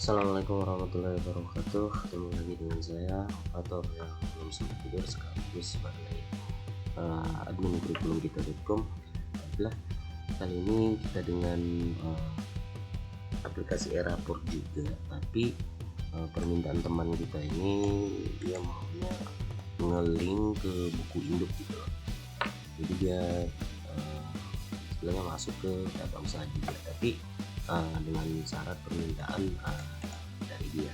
Assalamualaikum warahmatullahi wabarakatuh. Ketemu lagi dengan saya atau yang belum sempat tidur sekaligus sebagai admin kurikulum kita.com. Alhamdulillah, kali ini kita dengan aplikasi Eraport juga, tapi permintaan teman kita ini dia maunya nge-link ke buku induk gitu loh. Jadi dia istilahnya masuk ke data usaha juga, tapi dengan syarat permintaan dari dia.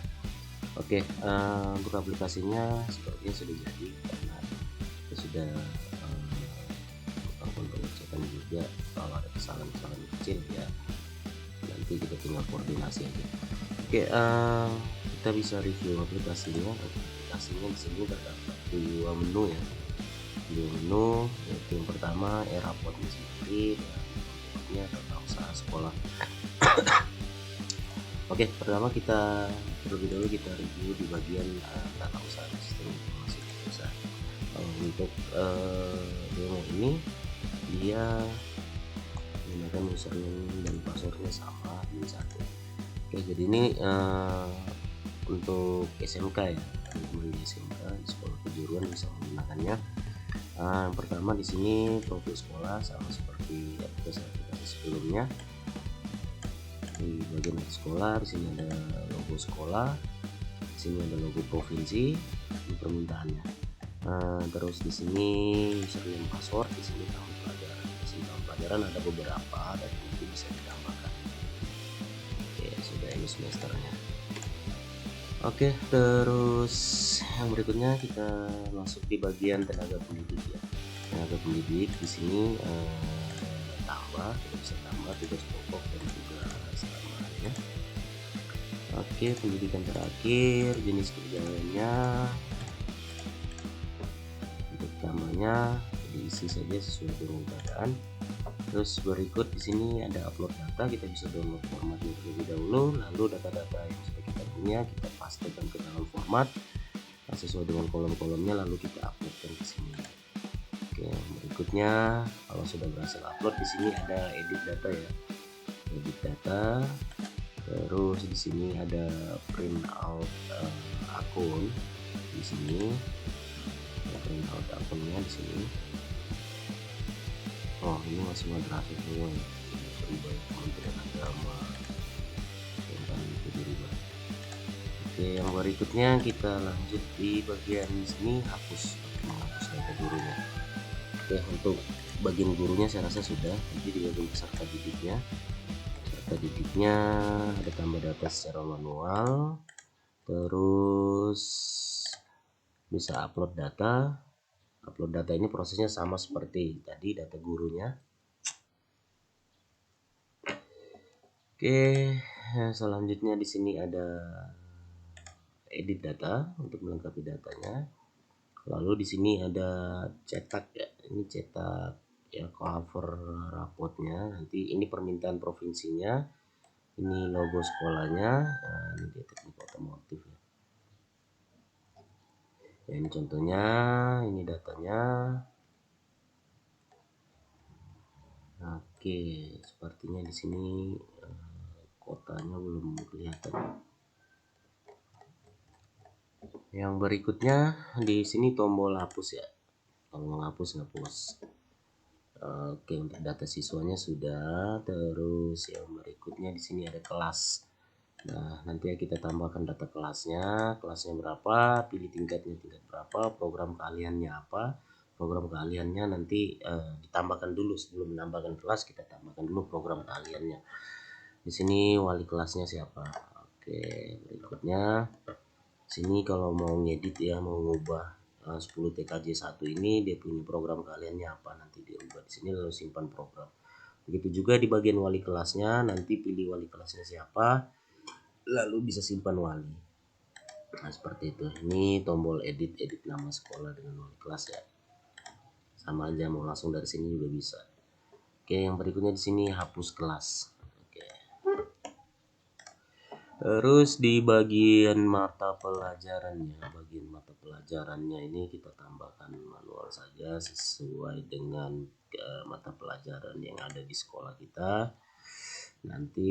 Oke, untuk aplikasinya sepertinya sudah jadi karena kita sudah melakukan pengecekan juga. Kalau ada kesalahan-kesalahan kecil ya nanti kita tinggal koordinasi aja. Oke, kita bisa review aplikasinya. Aplikasinya di sini terdapat dua menu ya. Dua menu, yaitu yang pertama Eraport sendiri dan tata usaha sekolah. Oke, pertama kita terlebih dahulu kita review di bagian tata usaha sistem informasi usaha. Untuk demo ini dia menggunakan username dan passwordnya sama admin satu. Oke, jadi ini untuk SMK ya, teman-teman di SMK di sekolah kejuruan bisa menggunakannya. Yang pertama di sini profil sekolah sama seperti aplikasi sebelumnya. Di bagian sekolah di sini ada logo sekolah, di sini ada logo provinsi, ini permintaannya. Terus di sini username password, di sini tahun pelajaran. Di sini tahun pelajaran ada beberapa dan nanti bisa ditambahkan. Oke, sudah ini semesternya. Oke, terus yang berikutnya kita masuk di bagian tenaga pendidik ya. Tenaga pendidik di sini tambah, kita bisa tambah tugas pokok dan tugas tambahannya. Oke, pendidikan terakhir, jenis kerjanya, untuk tambahnya diisi saja sesuai dengan keadaan. Terus berikut di sini ada upload data, kita bisa download formatnya terlebih dahulu, lalu data-data yang sudah kita punya kita pastekan ke dalam format sesuai dengan kolom-kolomnya, lalu kita uploadkan ke sini. Oke, berikutnya kalau sudah berhasil upload di sini ada edit data ya, edit data. Terus di sini ada print out akun, di sini print out akunnya di sini. Oh, ini masih madrasah semua ya, berubah Kementerian Agama tentang itu berubah. Oke, yang berikutnya kita lanjut di bagian sini menghapus data gurunya. Oke, untuk bagian gurunya saya rasa sudah. Jadi di bagian peserta didiknya ada tambah data secara manual, terus bisa upload data. Upload data ini prosesnya sama seperti tadi data gurunya. Oke, selanjutnya di sini ada edit data untuk melengkapi datanya. Lalu di sini ada cetak ya, ini cetak ya, cover rapotnya. Nanti ini permintaan provinsinya, ini logo sekolahnya, ini dia teknik otomotif ya. Ya, ini contohnya, ini datanya. Oke, sepertinya di sini kotanya belum kelihatan. Yang berikutnya di sini tombol hapus ya. Kalau mau hapus. Oke, untuk data siswanya sudah. Terus yang berikutnya di sini ada kelas. Nah, nanti kita tambahkan data kelasnya berapa, pilih tingkat berapa, program keahliannya apa. Program keahliannya nanti ditambahkan dulu, sebelum menambahkan kelas kita tambahkan dulu program keahliannya. Di sini wali kelasnya siapa. Oke, berikutnya sini kalau mau ngedit ya, mau ngubah 10 TKJ 1 ini dia punya program keahliannya apa, nanti diubah di sini lalu simpan program. Begitu juga di bagian wali kelasnya, nanti pilih wali kelasnya siapa, lalu bisa simpan wali. Nah, seperti itu. Ini tombol edit nama sekolah dengan wali kelas ya. Sama aja, mau langsung dari sini juga bisa. Oke, yang berikutnya di sini hapus kelas. Oke. Terus di bagian mata pelajarannya ini kita tambahkan manual saja sesuai dengan mata pelajaran yang ada di sekolah kita. Nanti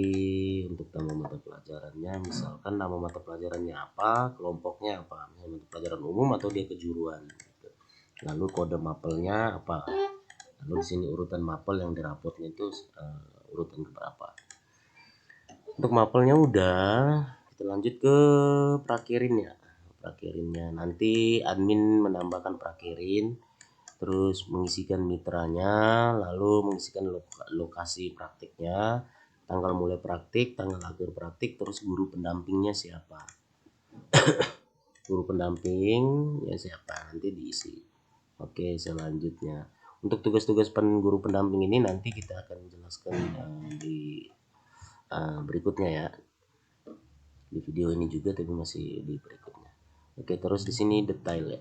untuk nama mata pelajarannya, misalkan nama mata pelajarannya apa, kelompoknya apa, misalnya mata pelajaran umum atau dia kejuruan gitu. Lalu kode mapelnya apa, lalu di sini urutan mapel yang di rapotnya itu urutan keberapa. Untuk mapelnya udah, kita lanjut ke prakirinnya. Prakirinnya nanti admin menambahkan prakirin, terus mengisikan mitranya, lalu mengisikan lokasi praktiknya, tanggal mulai praktik, tanggal akhir praktik, terus guru pendampingnya siapa. Guru pendampingnya siapa nanti diisi. Oke, selanjutnya untuk tugas-tugas guru pendamping ini nanti kita akan jelaskan di berikutnya ya, di video ini juga, tapi masih di berikutnya. Oke, terus di sini detail ya.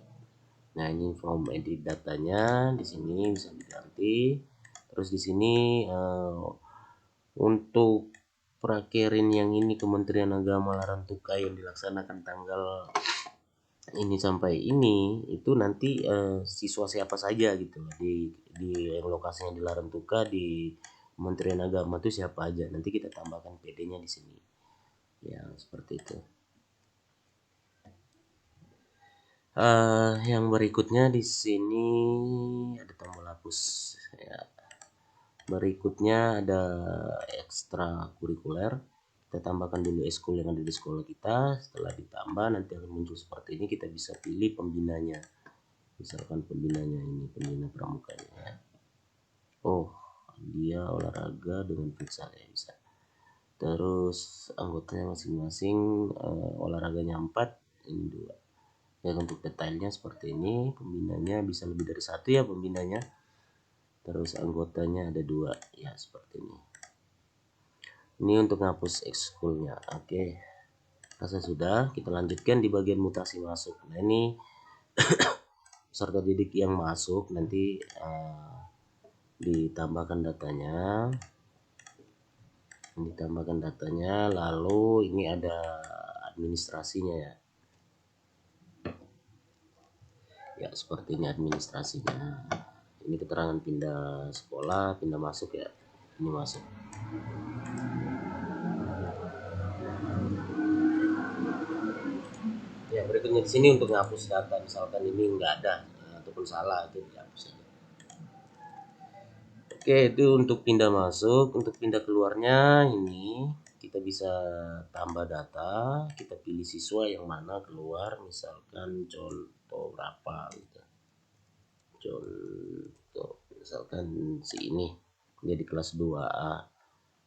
Nah, ini from edit datanya di sini bisa diganti. Terus di sini untuk prakerin yang ini Kementerian Agama Larantuka yang dilaksanakan tanggal ini sampai ini, itu nanti siswa siapa saja gitu di lokasinya di Larantuka di Kementerian Agama itu siapa aja. Nanti kita tambahkan PD-nya di sini. Ya, seperti itu. Yang berikutnya di sini ada tombol hapus ya. Berikutnya ada ekstra kurikuler. Kita tambahkan dulu eskul yang ada di sekolah kita. Setelah ditambah nanti akan muncul seperti ini. Kita bisa pilih pembinanya. Misalkan pembinanya ini pembina pramukanya ya. Oh, dia olahraga dengan futsal ya bisa. Terus anggotanya masing-masing olahraganya 4, ini 2. Ya, untuk detailnya seperti ini. Pembinanya bisa lebih dari 1 ya pembinanya. Terus anggotanya ada 2 ya, seperti ini. Ini untuk ngapus ekskulnya. Oke, rasa sudah. Kita lanjutkan di bagian mutasi masuk. Nah, ini peserta didik yang masuk nanti ditambahkan datanya, lalu ini ada administrasinya ya. Ya, seperti ini administrasinya. Ini keterangan pindah sekolah, pindah masuk ya. Ini masuk. Ya, berikutnya di sini untuk menghapus data, misalkan ini enggak ada ataupun salah, itu dihapus aja. Oke, itu untuk pindah masuk. Untuk pindah keluarnya ini kita bisa tambah data, kita pilih siswa yang mana keluar, misalkan contoh berapa gitu. Contoh misalkan si ini jadi kelas 2A.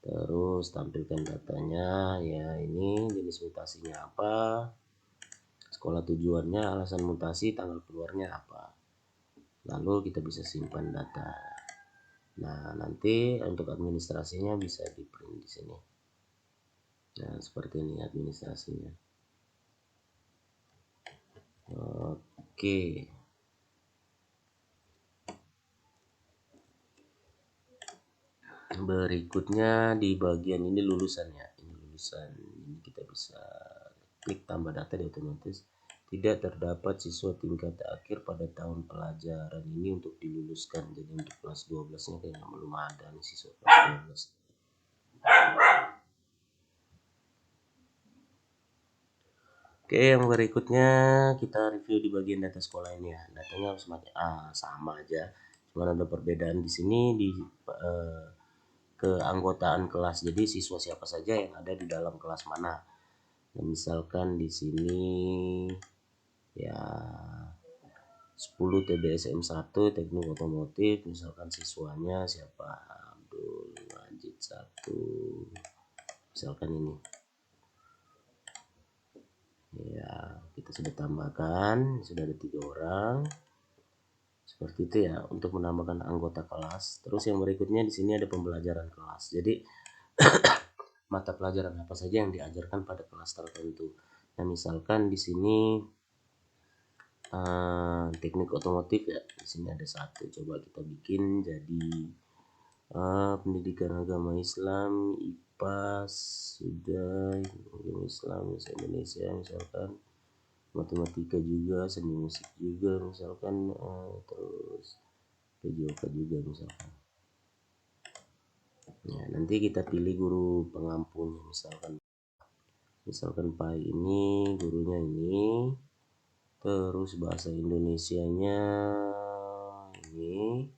Terus tampilkan datanya ya, ini jenis mutasinya apa, sekolah tujuannya, alasan mutasi, tanggal keluarnya apa. Lalu kita bisa simpan data. Nah, nanti untuk administrasinya bisa di print di sini. Nah, seperti ini administrasinya. Oke. Berikutnya di bagian ini lulusannya. Ini lulusan. Ini kita bisa klik tambah data di otomatis. Tidak terdapat siswa tingkat akhir pada tahun pelajaran ini untuk diluluskan. Jadi untuk kelas 12-nya kayaknya belum ada nih siswa kelas 12. Oke, yang berikutnya kita review di bagian data sekolah ini ya. Datanya sama aja. Cuma ada perbedaan di sini di keanggotaan kelas. Jadi siswa siapa saja yang ada di dalam kelas mana. Nah, misalkan di sini ya 10 TBSM 1 teknik otomotif, misalkan siswanya siapa, Abdul Majid 1, misalkan ini ya, kita sudah tambahkan, sudah ada 3 orang seperti itu ya untuk menambahkan anggota kelas. Terus yang berikutnya di sini ada pembelajaran kelas. Jadi mata pelajaran apa saja yang diajarkan pada kelas tertentu. Nah, misalkan di sini teknik otomotif ya, di sini ada 1. Coba kita bikin jadi pendidikan agama Islam, IPA sudah, agama Islam bahasa Indonesia misalkan, matematika juga, seni musik juga misalkan, terus PJOK juga misalkan. Ya, nanti kita pilih guru pengampunya, misalkan Pak ini gurunya ini, terus bahasa Indonesianya ini,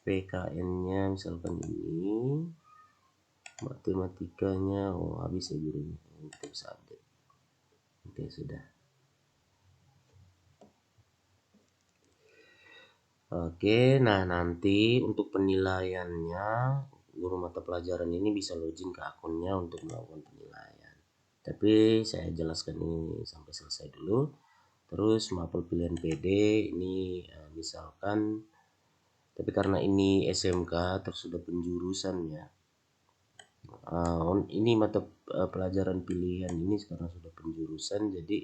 PKN-nya misalkan ini, matematikanya habis ya gurunya, kita bisa update. Oke, sudah. Oke, nah nanti untuk penilaiannya guru mata pelajaran ini bisa login ke akunnya untuk melakukan penilaian. Tapi saya jelaskan ini sampai selesai dulu. Terus mapel pilihan PD ini misalkan, tapi karena ini SMK terus sudah penjurusan ya. Ini mata pelajaran pilihan ini sekarang sudah penjurusan, jadi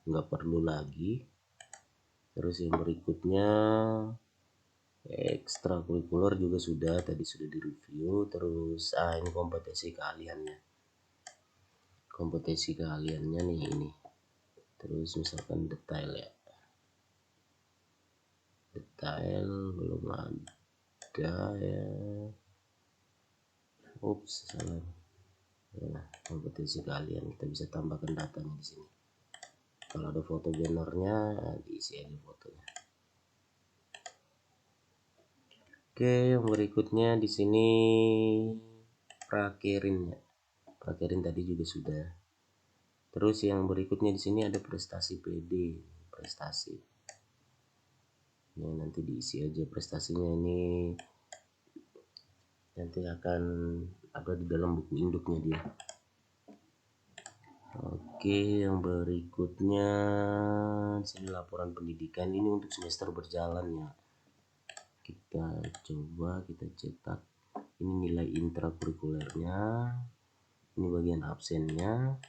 nggak perlu lagi. Terus yang berikutnya ekstrakurikuler juga sudah direview. Terus ini kompetensi keahliannya nih ini. Terus misalkan detail ya, detail belum ada ya, salah. Nah, kompetensi keahlian kita bisa tambahkan datanya di sini. Kalau ada foto bannernya diisi aja fotonya. Oke, yang berikutnya di sini prakerin ya. Prakerin tadi juga sudah. Terus yang berikutnya di sini ada prestasi PD, prestasi. Ya, nanti diisi aja prestasinya, ini nanti akan ada di dalam buku induknya dia. Oke, yang berikutnya di sini laporan pendidikan, ini untuk semester berjalan ya. Kita coba kita cetak. Ini nilai intrakurikulernya, ini bagian absennya,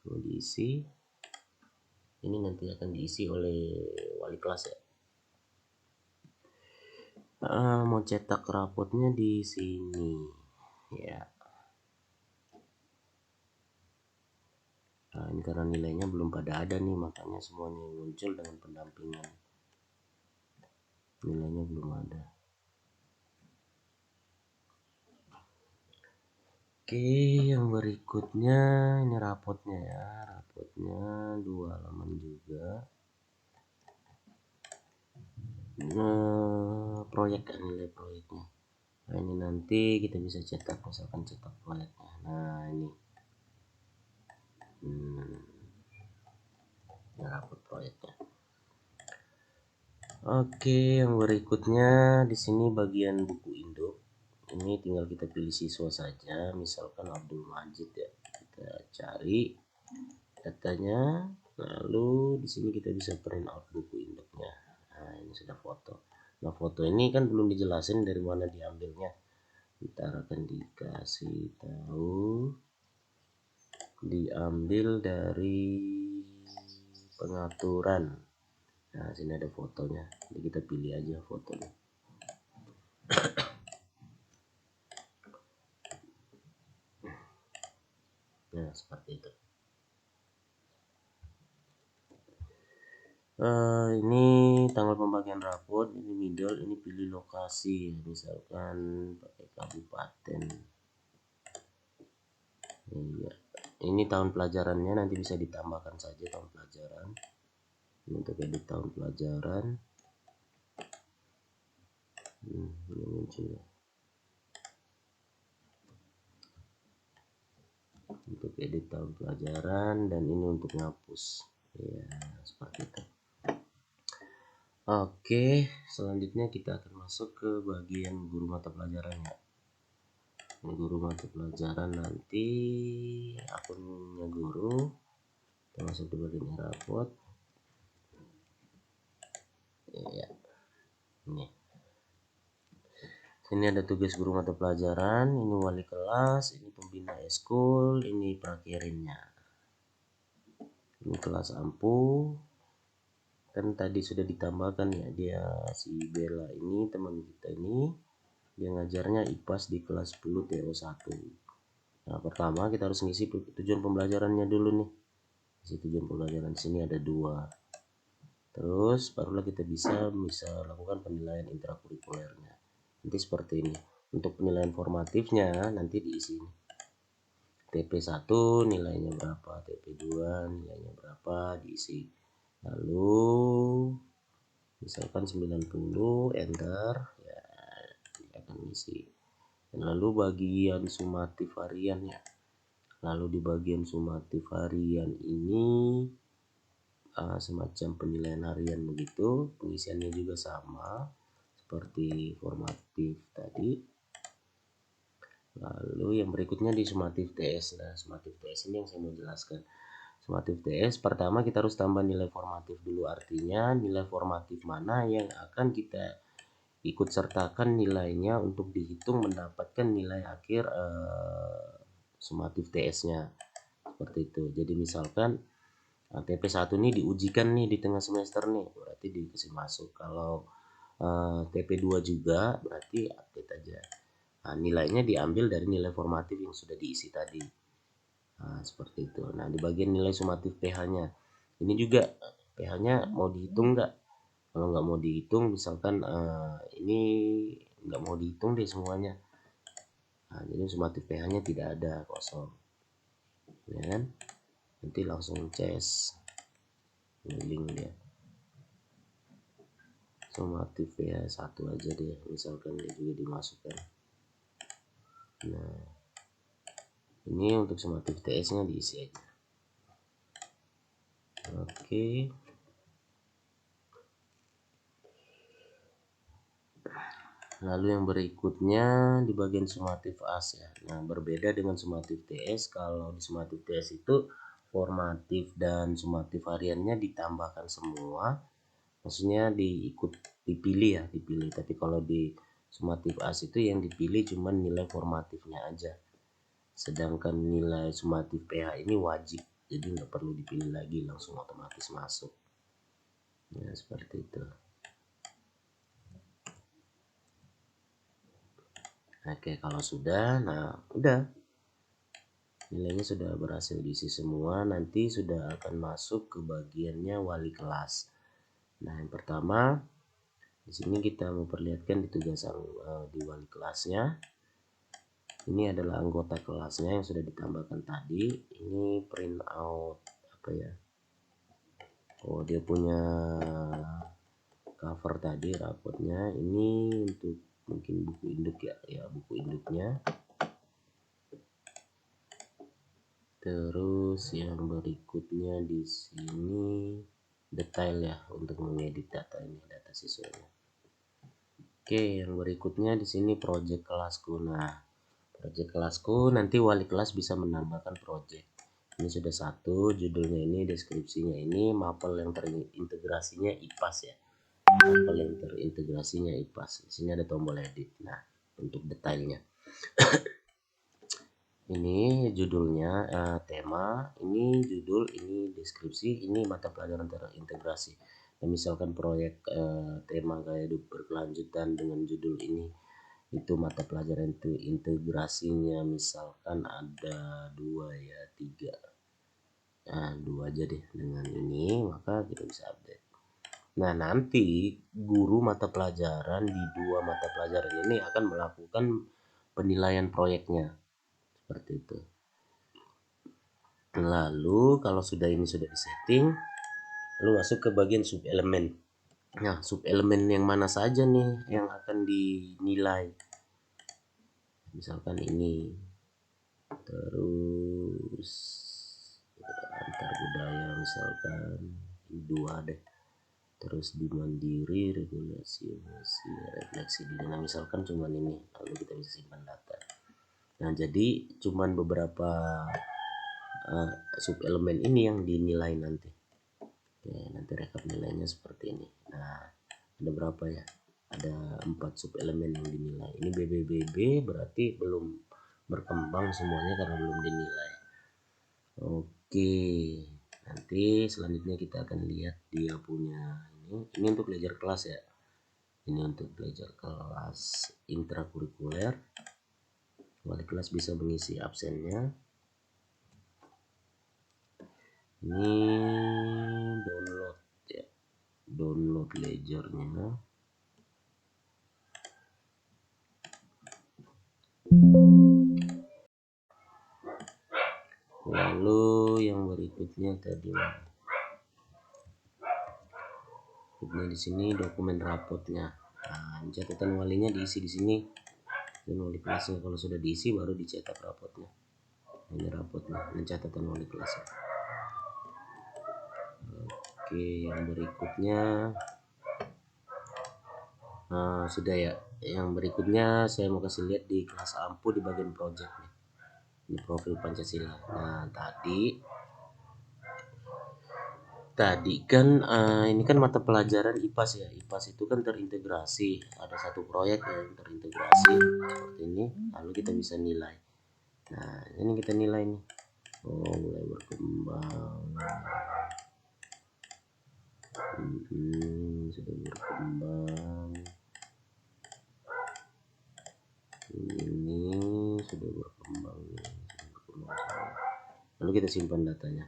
mau diisi. Ini nanti akan diisi oleh wali kelas ya. Mau cetak rapotnya di sini ya. Nah, ini karena nilainya belum pada ada nih, makanya semuanya muncul dengan pendampingan. Nilainya belum ada. Oke, yang berikutnya ini rapotnya ya. Rapotnya 2 halaman juga. Proyek kan, nilai proyeknya. Nah, ini nanti kita bisa cetak, misalkan cetak proyeknya. Nah, ini. Rapot proyeknya. Oke, yang berikutnya di sini bagian buku induk. Ini tinggal kita pilih siswa saja, misalkan Abdul Majid ya. Kita cari datanya, lalu di sini kita bisa print out buku induknya. Nah, ini sudah foto. Nah, foto ini kan belum dijelasin dari mana diambilnya. Ntar akan dikasih tahu, diambil dari pengaturan. Nah, sini ada fotonya, jadi kita pilih aja fotonya. Nah, seperti itu. Ini tanggal pembagian rapot, ini middle, ini pilih lokasi, misalkan pakai kabupaten. Iya, ini tahun pelajarannya nanti bisa ditambahkan saja tahun pelajaran. Ini untuk edit tahun pelajaran. Ini muncul ya. Untuk edit tahun pelajaran, dan ini untuk ngapus. Ya, seperti itu. Oke, selanjutnya kita akan masuk ke bagian guru mata pelajarannya. Guru mata pelajaran nanti akunnya guru, kita masuk di bagian rapot ya. Ini ada tugas guru mata pelajaran, ini wali kelas, ini pembina eskul, ini prakirinnya, ini kelas ampu. Kan tadi sudah ditambahkan ya, dia si Bella ini teman kita ini, dia ngajarnya IPAS di kelas 10 TO1. Nah, pertama kita harus ngisi tujuan pembelajarannya dulu nih. Isi tujuan pembelajaran sini ada 2. Terus barulah kita bisa lakukan penilaian intrakurikulernya. Nanti seperti ini. Untuk penilaian formatifnya nanti diisi ini. TP1 nilainya berapa, TP2 nilainya berapa, diisi. Lalu misalkan 90, enter, ya dia akan isi. Dan lalu bagian sumatif harian ya. Lalu di bagian sumatif harian ini semacam penilaian harian begitu, pengisiannya juga sama seperti formatif tadi. Lalu yang berikutnya di sumatif TS. Nah, sumatif TS ini yang saya mau jelaskan. Sumatif TS pertama kita harus tambah nilai formatif dulu, artinya nilai formatif mana yang akan kita ikut sertakan nilainya untuk dihitung mendapatkan nilai akhir sumatif TS-nya. Seperti itu. Jadi misalkan TP1 ini diujikan nih di tengah semester nih, berarti dikasih masuk. Kalau TP2 juga berarti update aja. Nah, nilainya diambil dari nilai formatif yang sudah diisi tadi. Nah, seperti itu. Nah, di bagian nilai sumatif PH-nya. Ini juga PH-nya mau dihitung nggak? Kalau nggak mau dihitung, misalkan ini nggak mau dihitung deh semuanya. Nah, jadi sumatif PH-nya tidak ada, kosong. Ya kan? Nanti langsung ces. Link dia. Sumatif PH1 aja deh, misalkan dia juga dimasukkan. Nah, ini untuk sumatif TS-nya diisi aja. Oke. Lalu yang berikutnya di bagian sumatif AS ya. Nah, berbeda dengan sumatif TS. Kalau di sumatif TS itu formatif dan sumatif hariannya ditambahkan semua. Maksudnya dipilih ya, dipilih. Tapi kalau di sumatif AS itu yang dipilih cuma nilai formatifnya aja. Sedangkan nilai sumatif PH ini wajib. Jadi nggak perlu dipilih lagi, langsung otomatis masuk. Ya, seperti itu. Oke, kalau sudah, nah udah. Nilainya sudah berhasil diisi semua, nanti sudah akan masuk ke bagiannya wali kelas. Nah, yang pertama di sini kita memperlihatkan di tugasan di wali kelasnya. Ini adalah anggota kelasnya yang sudah ditambahkan tadi. Ini print out apa ya? Oh, dia punya cover tadi rapotnya. Ini untuk mungkin buku induk ya, buku induknya. Terus yang berikutnya di sini detail ya untuk mengedit data ini, data siswanya. Oke, yang berikutnya di sini project kelasku. Nah, project kelasku nanti wali kelas bisa menambahkan project. Ini sudah satu, judulnya ini, deskripsinya ini, mapel yang terintegrasinya IPAS ya. Mapel yang terintegrasinya IPAS. Di sini ada tombol edit. Nah, untuk detailnya. Ini judulnya tema, ini judul, ini deskripsi, ini mata pelajaran terintegrasi. Dan misalkan proyek tema gaya hidup berkelanjutan dengan judul ini, itu mata pelajaran itu integrasinya misalkan ada 2 ya 3. Nah, 2 aja deh dengan ini, maka kita bisa update. Nah, nanti guru mata pelajaran di 2 mata pelajaran ini akan melakukan penilaian proyeknya. Seperti itu. Lalu kalau sudah ini sudah disetting, lalu masuk ke bagian sub elemen. Nah, sub elemen yang mana saja nih yang akan dinilai? Misalkan ini, terus antar budaya misalkan ini 2 deh. Terus di mandiri, regulasi emosi, refleksi diri. Nah, misalkan cuman ini, lalu kita bisa simpan data. Nah, jadi cuman beberapa sub elemen ini yang dinilai nanti. Oke, nanti rekap nilainya seperti ini. Nah, ada berapa ya? Ada 4 sub elemen yang dinilai. Ini BBBB berarti belum berkembang semuanya karena belum dinilai. Oke, nanti selanjutnya kita akan lihat dia punya ini untuk belajar kelas ya. Ini untuk belajar kelas intrakurikuler. Wali kelas bisa mengisi absennya. Ini download ya, download ledgernya. Lalu yang berikutnya tadi, di sini dokumen rapotnya. Nah, catatan walinya diisi di sini, dan wali kelasnya kalau sudah diisi baru dicetak rapotnya. Ini rapotnya, ini catatan wali kelasnya. Oke, yang berikutnya, nah sudah ya. Yang berikutnya saya mau kasih lihat di kelas ampu di bagian project nih. Ini profil Pancasila. Nah tadi kan ini kan mata pelajaran IPAS ya. IPAS itu kan terintegrasi, ada satu proyek yang terintegrasi seperti ini, lalu kita bisa nilai. Nah ini kita nilai nih, oh mulai berkembang, sudah berkembang, ini sudah berkembang, lalu kita simpan datanya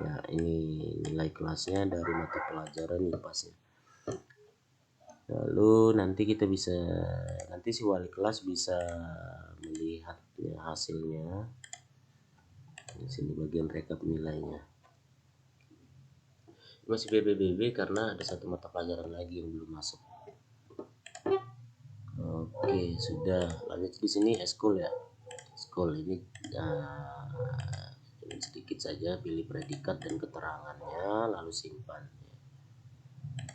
ya. Ini nilai kelasnya dari mata pelajaran IPAS ya. Lalu nanti kita bisa, nanti si wali kelas bisa melihat ya, hasilnya di sini bagian rekap nilainya. Masih BBBB karena ada satu mata pelajaran lagi yang belum masuk. Oke, sudah. Lanjut di sini eskul ya. Eskul ini sedikit saja, pilih predikat dan keterangannya lalu simpan.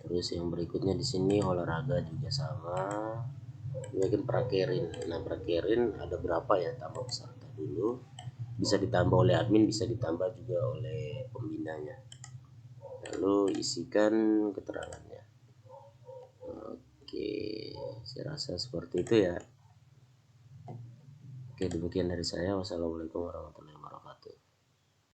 Terus yang berikutnya di sini olahraga juga sama. Bikin prakerin. Nah, prakerin ada berapa ya? Tambah peserta dulu. Bisa ditambah oleh admin, bisa ditambah juga oleh pembinanya. Lalu isikan keterangannya. Oke, saya rasa seperti itu ya. Oke, demikian dari saya. Wassalamualaikum warahmatullahi wabarakatuh.